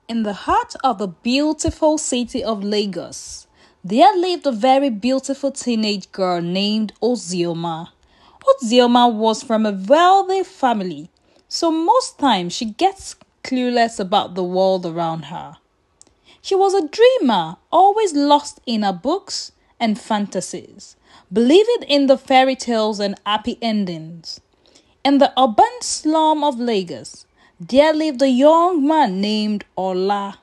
In the heart of the beautiful city of Lagos, there lived a very beautiful teenage girl named Ozioma. Ozioma was from a wealthy family, so most times she gets clueless about the world around her. She was a dreamer, always lost in her books and fantasies, believing in the fairy tales and happy endings. In the urban slum of Lagos, there lived a young man named Ola.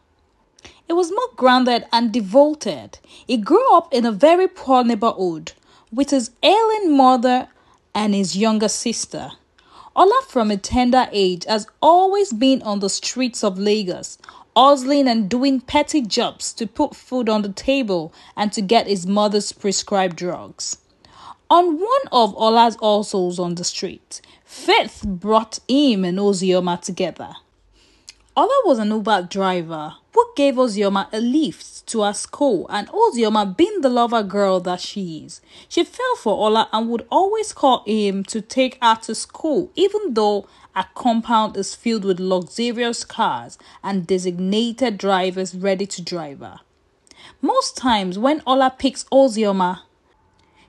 He was more grounded and devoted. He grew up in a very poor neighborhood with his ailing mother and his younger sister. Ola, from a tender age, has always been on the streets of Lagos, hustling and doing petty jobs to put food on the table and to get his mother's prescribed drugs. On one of Ola's hustles on the street, Faith brought him and Ozioma together. Ola was an Uber driver who gave Ozioma a lift to her school, and Ozioma, being the lover girl that she is, she fell for Ola and would always call him to take her to school, even though her compound is filled with luxurious cars and designated drivers ready to drive her. Most times when Ola picks Ozioma,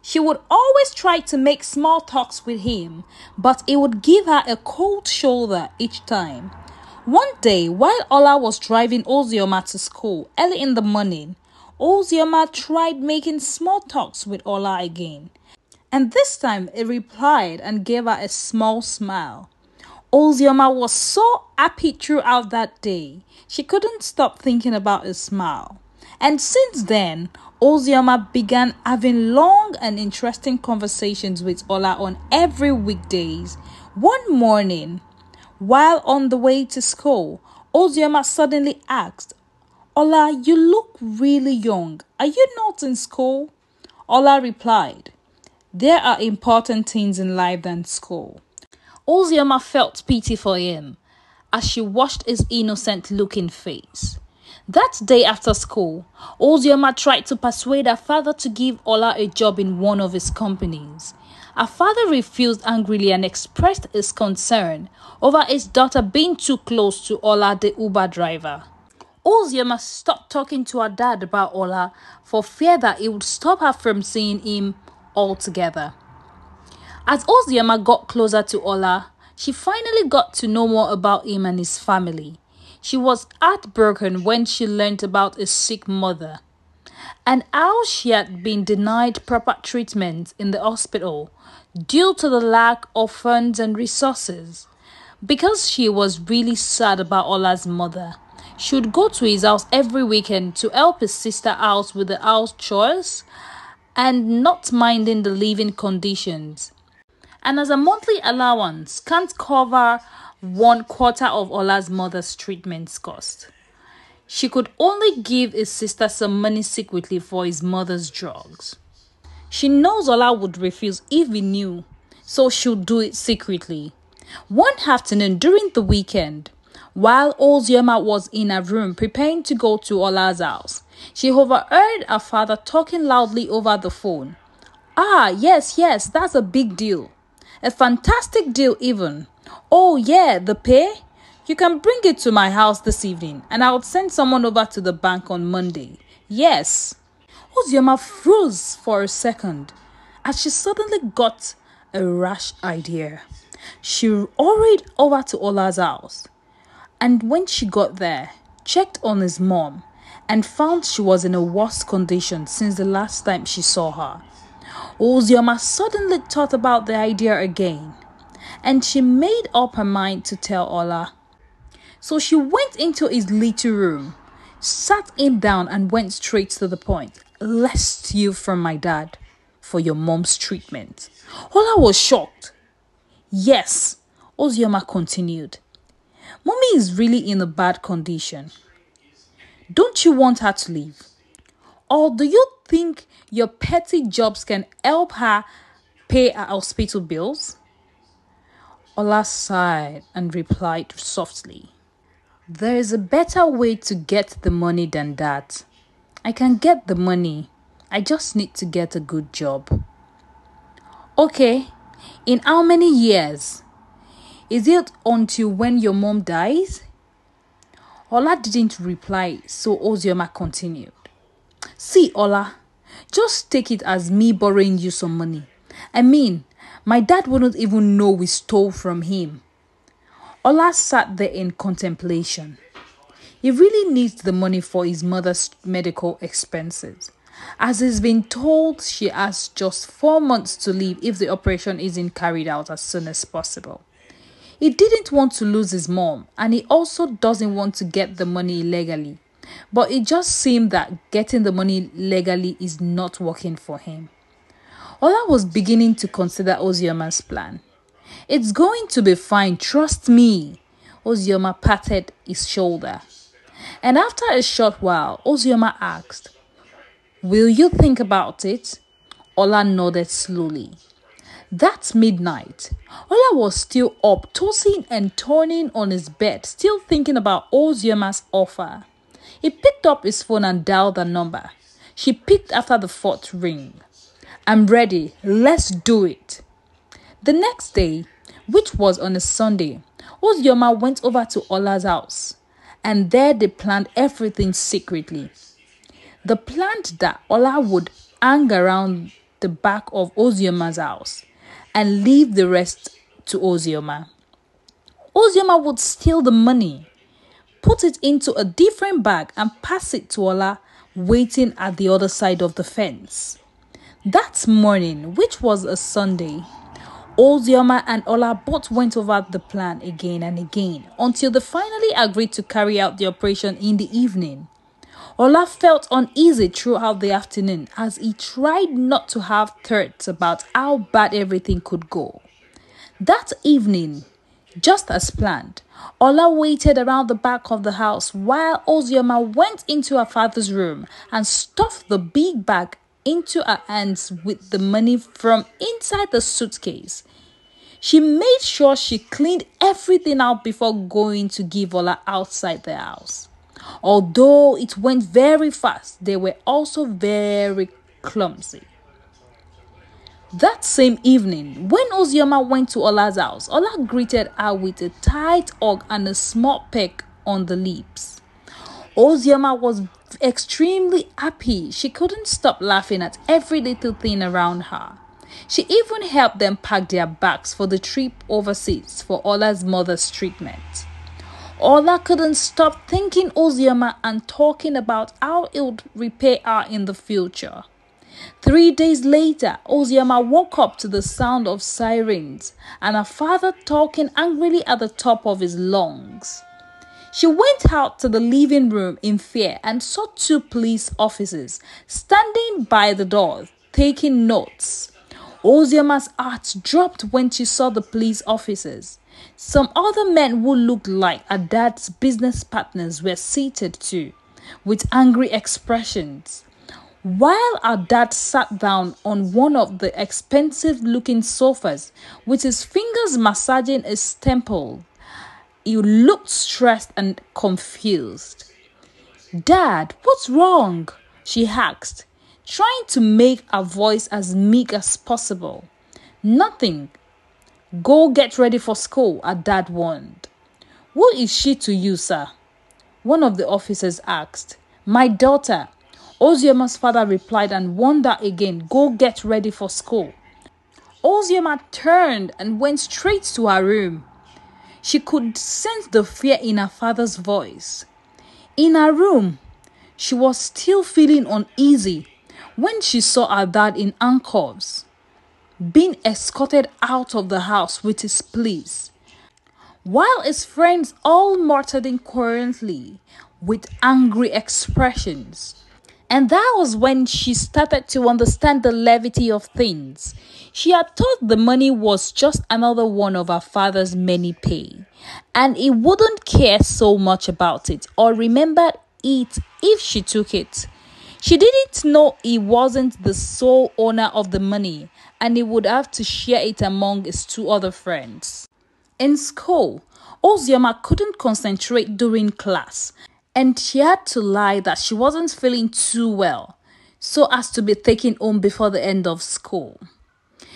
she would always try to make small talks with him, but he would give her a cold shoulder each time. One day, while Ola was driving Ozioma to school early in the morning, Ozioma tried making small talks with Ola again. And this time, he replied and gave her a small smile. Ozioma was so happy throughout that day, she couldn't stop thinking about his smile. And since then, Ozioma began having long and interesting conversations with Ola on every weekdays. One morning, while on the way to school, Ozioma suddenly asked, "Ola, you look really young. Are you not in school?" Ola replied, "There are important things in life than school." Ozioma felt pity for him as she watched his innocent-looking face. That day after school, Ozioma tried to persuade her father to give Ola a job in one of his companies. Her father refused angrily and expressed his concern over his daughter being too close to Ola, the Uber driver. Ozioma stopped talking to her dad about Ola for fear that it would stop her from seeing him altogether. As Ozioma got closer to Ola, she finally got to know more about him and his family. She was heartbroken when she learned about his sick mother and how she had been denied proper treatment in the hospital due to the lack of funds and resources. Because she was really sad about Ola's mother, she would go to his house every weekend to help his sister out with the house chores and not minding the living conditions. And as a monthly allowance can't cover 1/4 of Ola's mother's treatment cost, she could only give his sister some money secretly for his mother's drugs. She knows Ola would refuse if he knew, so she'll do it secretly. One afternoon during the weekend, while Ozioma was in her room preparing to go to Ola's house, she overheard her father talking loudly over the phone. "Ah, yes, that's a big deal. A fantastic deal even. Oh yeah, the pay? You can bring it to my house this evening and I'll send someone over to the bank on Monday. Yes." Ozioma froze for a second as she suddenly got a rash idea. She hurried over to Ola's house and when she got there, checked on his mom and found she was in a worse condition since the last time she saw her. Ozioma suddenly thought about the idea again, and she made up her mind to tell Ola. So she went into his little room, sat him down and went straight to the point. "Let's steal from my dad for your mom's treatment." Ola was shocked. "Yes," Ozioma continued. "Mommy is really in a bad condition. Don't you want her to leave? Or do you think your petty jobs can help her pay her hospital bills?" Ola sighed and replied softly, "There is a better way to get the money than that. I can get the money. I just need to get a good job." "Okay, in how many years? Is it until when your mom dies?" Ola didn't reply, so Ozioma continued. See, Ola, just take it as me borrowing you some money. I mean, my dad wouldn't even know we stole from him. Ola sat there in contemplation. He really needs the money for his mother's medical expenses. As he's been told, she has just 4 months to live if the operation isn't carried out as soon as possible. He didn't want to lose his mom, and he also doesn't want to get the money illegally. But it just seemed that getting the money legally is not working for him. Ola was beginning to consider Ozioma's plan. It's going to be fine, trust me. Ozioma patted his shoulder. And after a short while, Ozioma asked, will you think about it? Ola nodded slowly. That midnight, Ola was still up, tossing and turning on his bed, still thinking about Ozioma's offer. He picked up his phone and dialed the number. She picked after the 4th ring. I'm ready, let's do it. The next day, which was on a Sunday, Ozioma went over to Ola's house, and there they planned everything secretly. They planned that Ola would hang around the back of Ozioma's house and leave the rest to Ozioma. Ozioma would steal the money, put it into a different bag and pass it to Ola, waiting at the other side of the fence. That morning, which was a Sunday, Ozioma and Ola both went over the plan again and again until they finally agreed to carry out the operation in the evening. Ola felt uneasy throughout the afternoon as he tried not to have thoughts about how bad everything could go. That evening, just as planned, Ola waited around the back of the house while Ozioma went into her father's room and stuffed the big bag into her hands with the money from inside the suitcase. She made sure she cleaned everything out before going to give Ola outside the house. Although it went very fast, they were also very clumsy. That same evening, when Ozioma went to Ola's house, Ola greeted her with a tight hug and a small peck on the lips. Ozioma was extremely happy. She couldn't stop laughing at every little thing around her. She even helped them pack their bags for the trip overseas for Ola's mother's treatment. Ola couldn't stop thinking Ozioma and talking about how it would repay her in the future. 3 days later, Ozioma woke up to the sound of sirens and her father talking angrily at the top of his lungs. She went out to the living room in fear and saw 2 police officers standing by the door taking notes. Ozioma's heart dropped when she saw the police officers. Some other men who looked like her dad's business partners were seated too, with angry expressions. While her dad sat down on one of the expensive-looking sofas with his fingers massaging his temple, he looked stressed and confused. Dad, what's wrong? She asked, trying to make her voice as meek as possible. Nothing. Go get ready for school, her dad warned. Who is she to you, sir? One of the officers asked. My daughter. Ozioma's father replied and warned her again, go get ready for school. Ozioma turned and went straight to her room. She could sense the fear in her father's voice. In her room, she was still feeling uneasy when she saw her dad in handcuffs, being escorted out of the house with his police, while his friends all muttered incoherently with angry expressions. And that was when she started to understand the levity of things. She had thought the money was just another one of her father's many pay, and he wouldn't care so much about it or remember it if she took it. She didn't know he wasn't the sole owner of the money, and he would have to share it among his 2 other friends. In school, Ozioma couldn't concentrate during class, and she had to lie that she wasn't feeling too well, so as to be taken home before the end of school.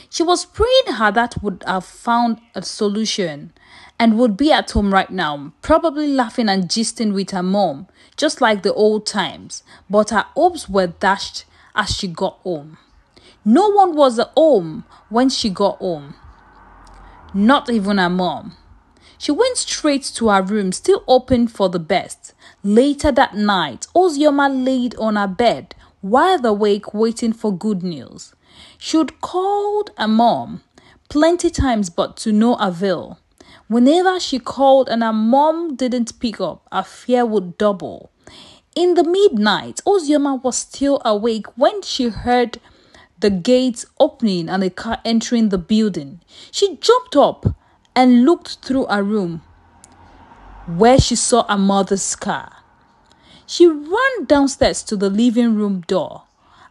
She was praying her dad would have found a solution and would be at home right now, probably laughing and gisting with her mom, just like the old times, but her hopes were dashed as she got home. No one was at home when she got home, not even her mom. She went straight to her room, still hoping for the best. Later that night, Ozioma laid on her bed, wide awake, waiting for good news. She had called her mom plenty times, but to no avail. Whenever she called and her mom didn't pick up, her fear would double. In the midnight, Ozioma was still awake when she heard the gates opening and a car entering the building. She jumped up and looked through her room, where she saw her mother's car. She ran downstairs to the living room door,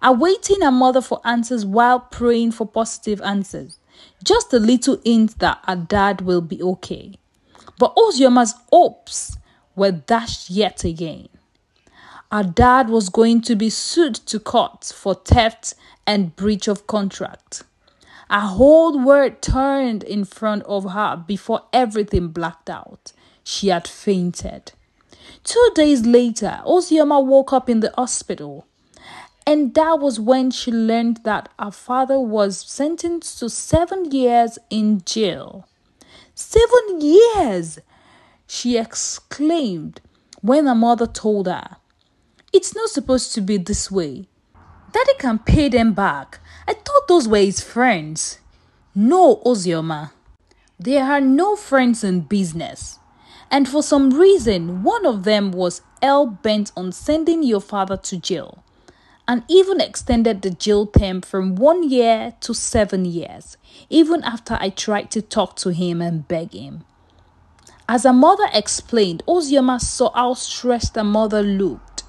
awaiting her mother for answers while praying for positive answers. Just a little hint that her dad will be okay. But Ozioma's hopes were dashed yet again. Her dad was going to be sued to court for theft and breach of contract. Her whole world turned in front of her before everything blacked out. She had fainted. 2 days later, Ozioma woke up in the hospital, and that was when she learned that her father was sentenced to 7 years in jail. 7 years! She exclaimed when her mother told her, "It's not supposed to be this way. Daddy can pay them back. I thought those were his friends." "No, Ozioma. There are no friends in business. And for some reason, one of them was hell-bent on sending your father to jail, and even extended the jail term from 1 year to 7 years, even after I tried to talk to him and beg him." As her mother explained, Ozioma saw how stressed her mother looked,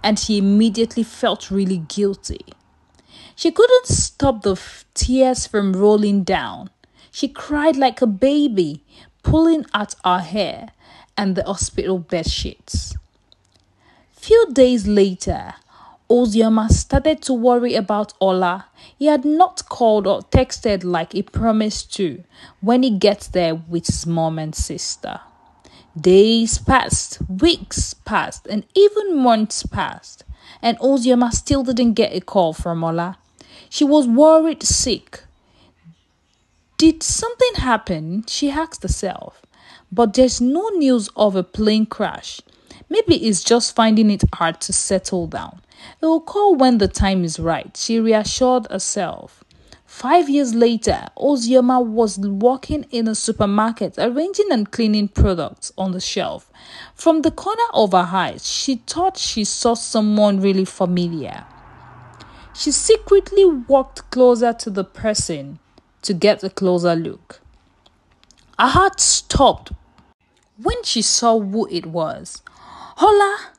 and she immediately felt really guilty. She couldn't stop the tears from rolling down. She cried like a baby, pulling at her hair and the hospital bed sheets. Few days later, Ozioma started to worry about Ola. He had not called or texted like he promised to when he gets there with his mom and sister. Days passed, weeks passed, and even months passed, and Ozioma still didn't get a call from Ola. She was worried sick. Did something happen? She asked herself. But there's no news of a plane crash. Maybe it's just finding it hard to settle down. It will call when the time is right, she reassured herself. 5 years later, Ozioma was working in a supermarket, arranging and cleaning products on the shelf. From the corner of her eyes, she thought she saw someone really familiar. She secretly walked closer to the person to get a closer look. Her heart stopped when she saw who it was. "Hola!"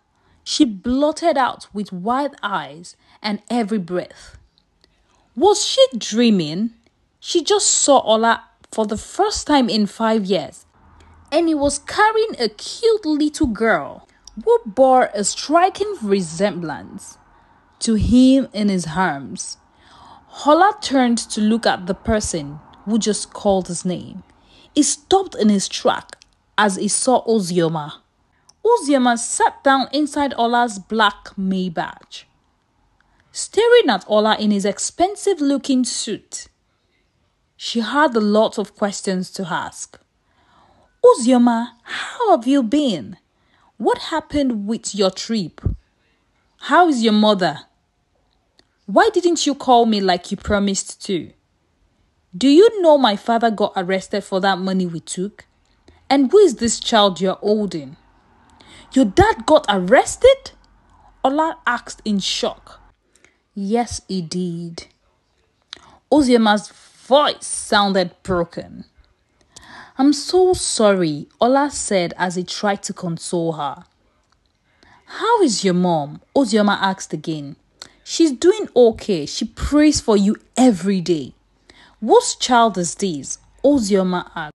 she blurted out with wide eyes and every breath. Was she dreaming? She just saw Ola for the first time in 5 years, and he was carrying a cute little girl who bore a striking resemblance to him in his arms. Ola turned to look at the person who just called his name. He stopped in his track as he saw Ozioma. Ozioma sat down inside Ola's black Maybach, staring at Ola in his expensive-looking suit. She had a lot of questions to ask. "Ozioma, how have you been? What happened with your trip? How is your mother? Why didn't you call me like you promised to? Do you know my father got arrested for that money we took? And who is this child you're holding?" "Your dad got arrested?" Ola asked in shock. "Yes, he did." Ozioma's voice sounded broken. "I'm so sorry," Ola said as he tried to console her. "How is your mom?" Ozioma asked again. "She's doing okay. She prays for you every day." "Whose child is this?" Ozioma asked.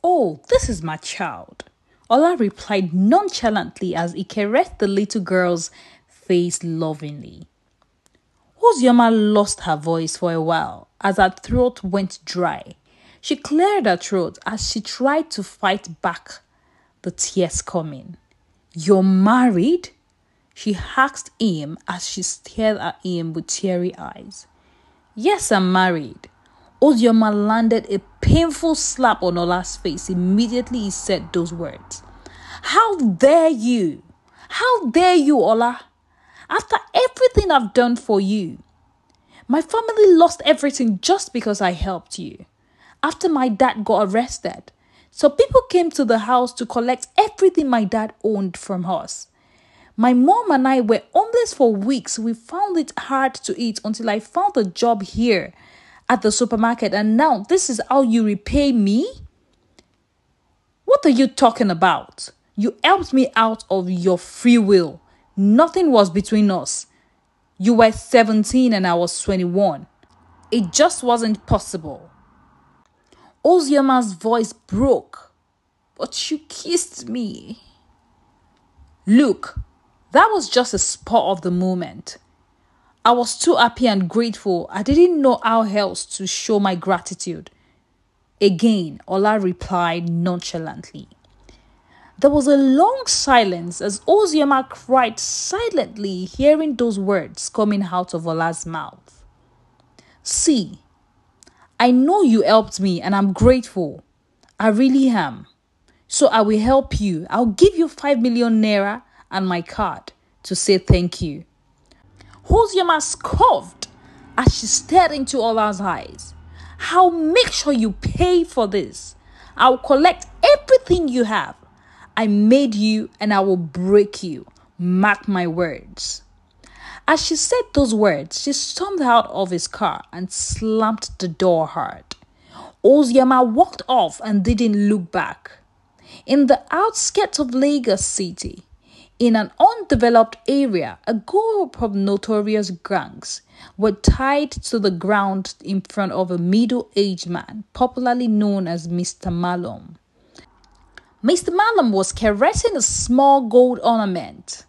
"Oh, this is my child," Ola replied nonchalantly as he caressed the little girl's face lovingly. Ozioma lost her voice for a while as her throat went dry. She cleared her throat as she tried to fight back the tears coming. "You're married?" she asked him as she stared at him with teary eyes. "Yes, I'm married." Ozioma landed a painful slap on Ola's face immediately he said those words. "How dare you? How dare you, Ola? After everything I've done for you. My family lost everything just because I helped you. After my dad got arrested, so people came to the house to collect everything my dad owned from us. My mom and I were homeless for weeks. We found it hard to eat until I found a job here at the supermarket, and now this is how you repay me? What are you talking about? You helped me out of your free will. Nothing was between us. You were 17 and I was 21. It just wasn't possible." Ozioma's voice broke. "But you kissed me." "Look, that was just a spur of the moment. I was too happy and grateful. I didn't know how else to show my gratitude." Again, Ola replied nonchalantly. There was a long silence as Ozioma cried silently, hearing those words coming out of Ola's mouth. "See, I know you helped me and I'm grateful. I really am. So I will help you. I'll give you 5 million naira and my card to say thank you." Ozioma scoffed as she stared into Ola's eyes. "I'll make sure you pay for this. I'll collect everything you have. I made you and I will break you. Mark my words." As she said those words, she stormed out of his car and slammed the door hard. Ozioma walked off and didn't look back. In the outskirts of Lagos City, in an undeveloped area, a group of notorious gangs were tied to the ground in front of a middle-aged man, popularly known as Mr. Malum. Mr. Malum was caressing a small gold ornament.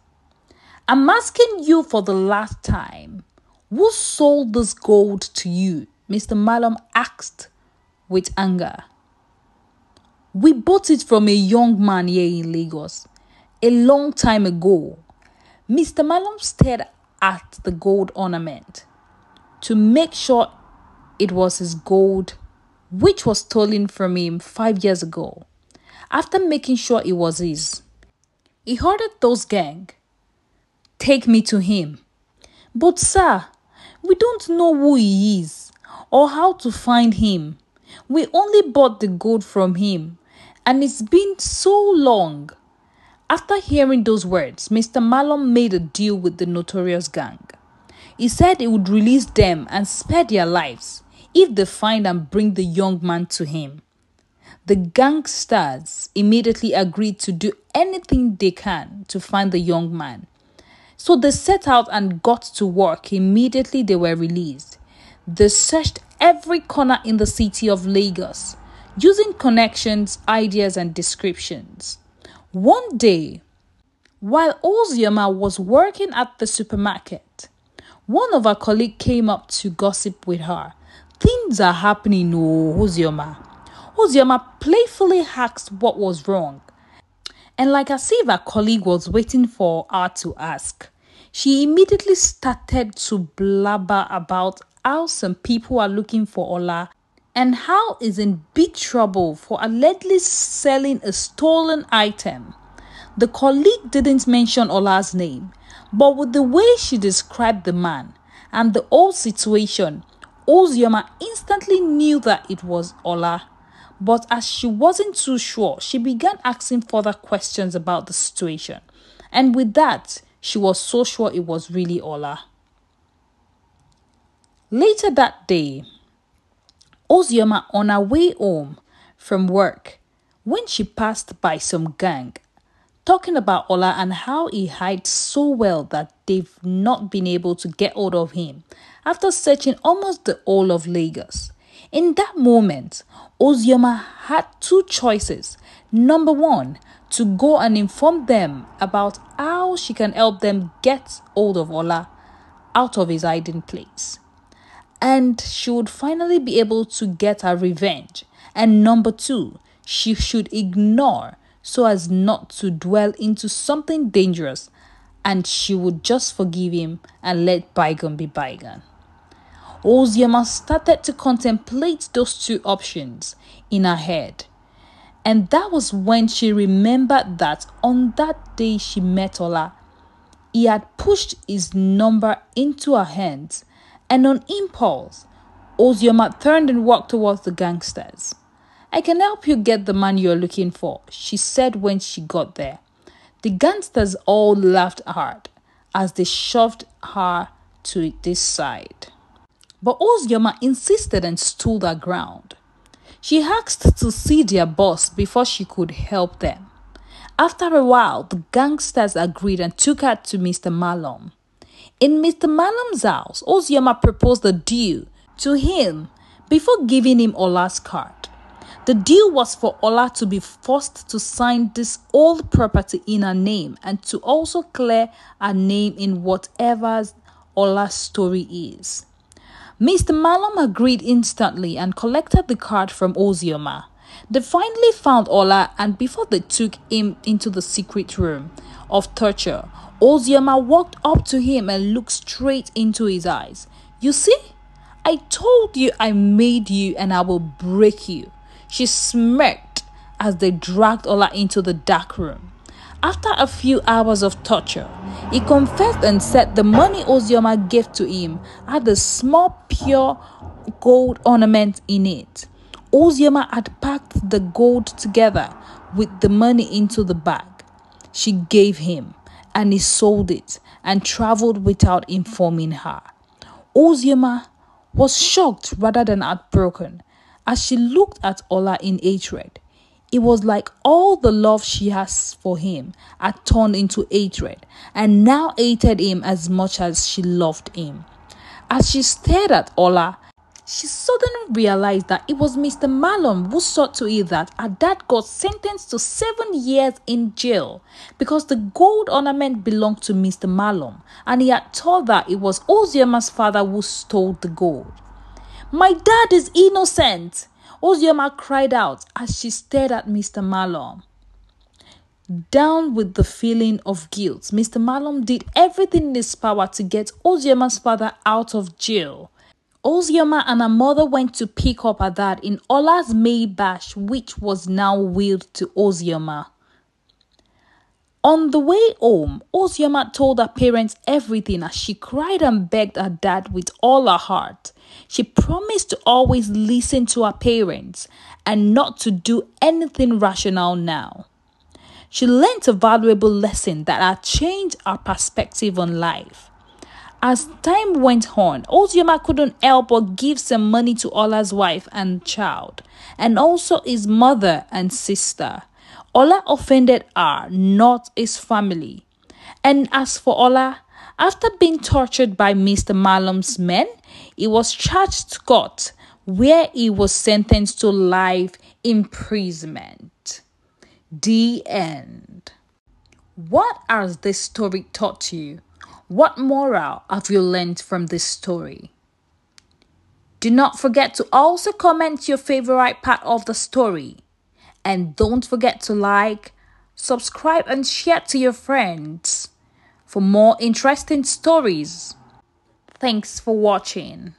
"I'm asking you for the last time, who sold this gold to you?" Mr. Malum asked with anger. "We bought it from a young man here in Lagos a long time ago." Mr. Malum stared at the gold ornament to make sure it was his gold, which was stolen from him 5 years ago. After making sure it was his, he ordered those gang, "Take me to him." "But sir, we don't know who he is or how to find him. We only bought the gold from him and it's been so long." After hearing those words, Mr. Malum made a deal with the notorious gang. He said he would release them and spare their lives if they find and bring the young man to him. The gangsters immediately agreed to do anything they can to find the young man. So they set out and got to work immediately they were released. They searched every corner in the city of Lagos, using connections, ideas, and descriptions. One day, while Ozioma was working at the supermarket, one of her colleagues came up to gossip with her. "Things are happening, oh, Ozioma." Ozioma playfully asked what was wrong. And like as if her colleague was waiting for her to ask, she immediately started to blabber about how some people are looking for Ola and how he's in big trouble for allegedly selling a stolen item. The colleague didn't mention Ola's name, but with the way she described the man and the whole situation, Ozioma instantly knew that it was Ola. But as she wasn't too sure, she began asking further questions about the situation. And with that, she was so sure it was really Ola. Later that day, Ozioma, on her way home from work, when she passed by some gang, talking about Ola and how he hides so well that they've not been able to get hold of him after searching almost the whole of Lagos. In that moment, Ozioma had two choices. Number one, to go and inform them about how she can help them get hold of Ola out of his hiding place. And she would finally be able to get her revenge And number 2, she should ignore so as not to dwell into something dangerous, and she would just forgive him and let bygone be bygone. Ozioma started to contemplate those 2 options in her head. And that was when she remembered that on that day she met Ola, he had pushed his number into her hands, and on impulse, Ozioma turned and walked towards the gangsters. "I can help you get the man you're looking for," she said when she got there. The gangsters all laughed hard as they shoved her to this side. But Ozioma insisted and stood her ground. She asked to see their boss before she could help them. After a while, the gangsters agreed and took her to Mr. Malum. In Mr. Malum's house, Ozioma proposed a deal to him before giving him Ola's card. The deal was for Ola to be forced to sign this old property in her name and to also clear her name in whatever Ola's story is. Mr. Malum agreed instantly and collected the card from Ozioma. They finally found Ola, and before they took him into the secret room of torture, Ozioma walked up to him and looked straight into his eyes. "You see? I told you I made you and I will break you," she smirked as they dragged Ola into the dark room. After a few hours of torture, he confessed and said the money Ozioma gave to him had a small pure gold ornament in it. Ozioma had packed the gold together with the money into the bag she gave him, and he sold it and traveled without informing her. Ozioma was shocked rather than heartbroken as she looked at Ola in hatred. It was like all the love she has for him had turned into hatred, and now hated him as much as she loved him. As she stared at Ola, she suddenly realized that it was Mr. Malum who saw to it that her dad got sentenced to 7 years in jail because the gold ornament belonged to Mr. Malum, and he had told her it was Ozioma's father who stole the gold. "My dad is innocent!" Ozioma cried out as she stared at Mr. Malum. Down with the feeling of guilt, Mr. Malum did everything in his power to get Ozioma's father out of jail. Ozioma and her mother went to pick up her dad in Ola's Maybach, which was now wheeled to Ozioma. On the way home, Ozioma told her parents everything as she cried and begged her dad with all her heart. She promised to always listen to her parents and not to do anything rational now. She learned a valuable lesson that had changed her perspective on life. As time went on, Ozioma couldn't help but give some money to Ola's wife and child, and also his mother and sister. Ola offended her, not his family. And as for Ola, after being tortured by Mr. Malum's men, he was charged to court, where he was sentenced to life imprisonment. The end. What has this story taught you? What moral have you learned from this story? Do not forget to also comment your favorite part of the story. And don't forget to like, subscribe, and share to your friends for more interesting stories. Thanks for watching.